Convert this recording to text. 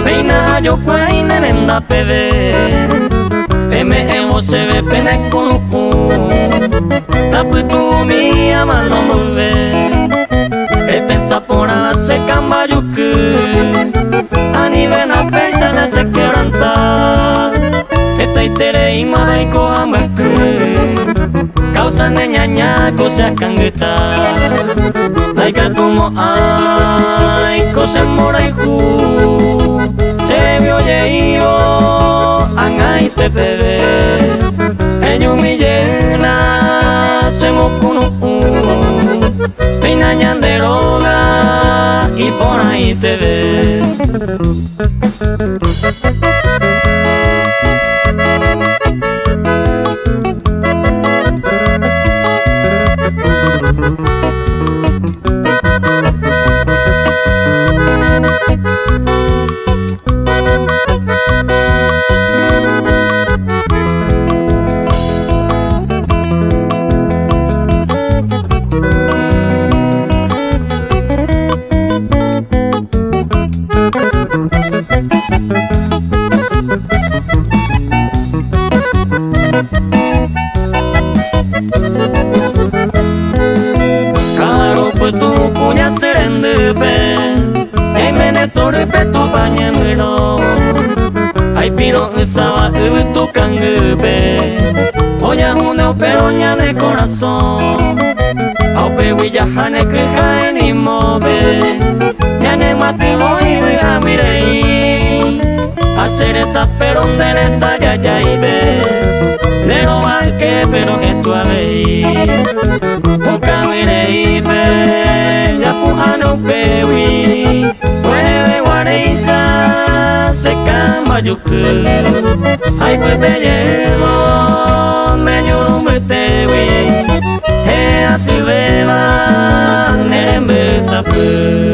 Peina yo kwai nerenda peve Eme evo se ve pene kunu Tapu tu mi ama no muve E pensa por ala se kambayuku Anive na peisa na se quebranta Eta itere ima iko amaku Causa neñaña cosa kanguta Aika como ay cosa mora iku Se vio ye ibo angai te bebe Enyu mi llena se mokunu Peina ñanderoga y por ahí te ve Tu punya serendepe Emene torpe tu pañemiro Ay piro usaba tu cangupe Oya una pero ya de corazón Aupe huilla jane que jae ni move Ya ne mate voy a mirei Hacer esa pero de esa ya ya ibe De lo mal que pero que tu aveí Uka mirei Pewi, mueve guareisa, se kambayuku. Ay pues te llevo, me lloro me te vi. He así beba, nerembe sapu.